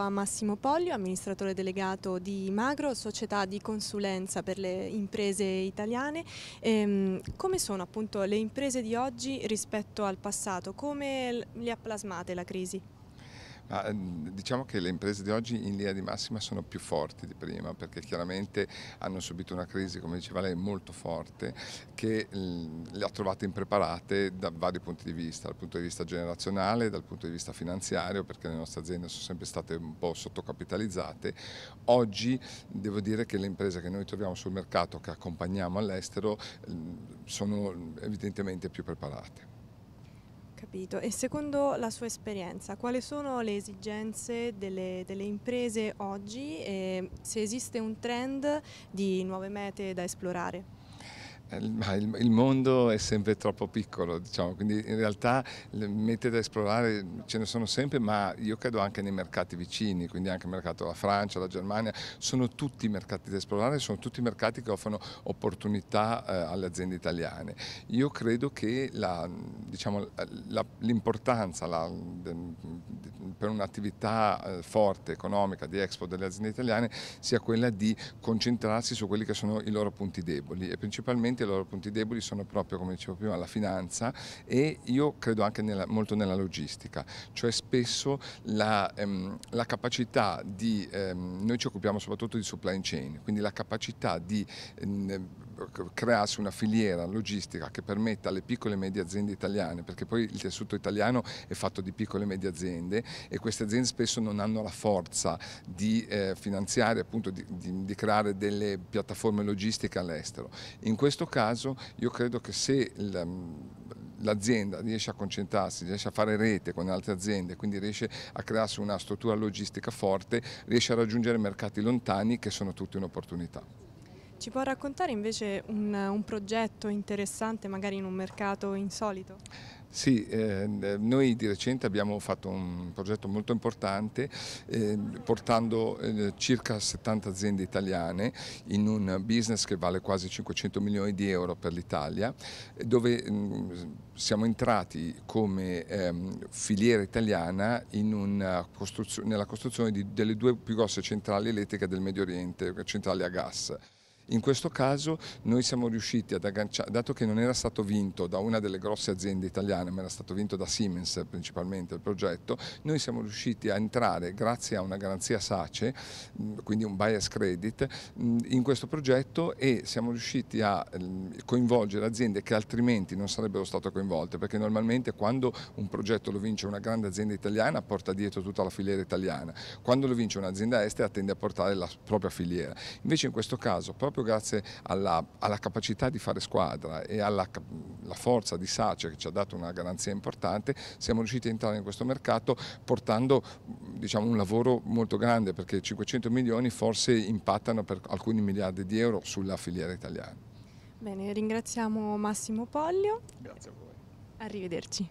a Massimo Pollio, amministratore delegato di Magro, società di consulenza per le imprese italiane. Come sono appunto le imprese di oggi rispetto al passato? Come le ha plasmate la crisi? Diciamo che le imprese di oggi in linea di massima sono più forti di prima, perché chiaramente hanno subito una crisi, come diceva lei, molto forte, che le ha trovate impreparate da vari punti di vista, dal punto di vista generazionale, dal punto di vista finanziario, perché le nostre aziende sono sempre state un po' sottocapitalizzate. Oggi devo dire che le imprese che noi troviamo sul mercato, che accompagniamo all'estero, sono evidentemente più preparate. Capito. E secondo la sua esperienza, quali sono le esigenze delle imprese oggi e se esiste un trend di nuove mete da esplorare? Il mondo è sempre troppo piccolo, diciamo, quindi in realtà le mete da esplorare ce ne sono sempre, ma io credo anche nei mercati vicini, quindi anche il mercato della Francia, la Germania, sono tutti mercati da esplorare, sono tutti mercati che offrono opportunità alle aziende italiane. Io credo che l'importanza per un'attività forte, economica, di export delle aziende italiane sia quella di concentrarsi su quelli che sono i loro punti deboli e principalmente i loro punti deboli sono proprio, come dicevo prima, la finanza e io credo anche molto nella logistica, cioè spesso la capacità di, noi ci occupiamo soprattutto di supply chain, quindi la capacità di crearsi una filiera logistica che permetta alle piccole e medie aziende italiane, perché poi il tessuto italiano è fatto di piccole e medie aziende e queste aziende spesso non hanno la forza di finanziare, appunto di creare delle piattaforme logistiche all'estero. In questo caso io credo che se l'azienda riesce a concentrarsi, riesce a fare rete con altre aziende, quindi riesce a crearsi una struttura logistica forte, riesce a raggiungere mercati lontani che sono tutti un'opportunità. Ci può raccontare invece un progetto interessante, magari in un mercato insolito? Sì, noi di recente abbiamo fatto un progetto molto importante portando circa 70 aziende italiane in un business che vale quasi 500 milioni di euro per l'Italia, dove siamo entrati come filiera italiana nella costruzione delle due più grosse centrali elettriche del Medio Oriente, centrali a gas. In questo caso noi siamo riusciti ad agganciare, dato che non era stato vinto da una delle grosse aziende italiane, ma era stato vinto da Siemens principalmente il progetto, noi siamo riusciti a entrare grazie a una garanzia SACE, quindi un buyer's credit, in questo progetto e siamo riusciti a coinvolgere aziende che altrimenti non sarebbero state coinvolte, perché normalmente quando un progetto lo vince una grande azienda italiana porta dietro tutta la filiera italiana, quando lo vince un'azienda estera tende a portare la propria filiera. Invece in questo caso, proprio grazie alla capacità di fare squadra e alla forza di SACE che ci ha dato una garanzia importante, siamo riusciti a entrare in questo mercato portando, diciamo, un lavoro molto grande, perché 500 milioni forse impattano per alcuni miliardi di euro sulla filiera italiana. Bene, ringraziamo Massimo Pollio. Grazie a voi. Arrivederci.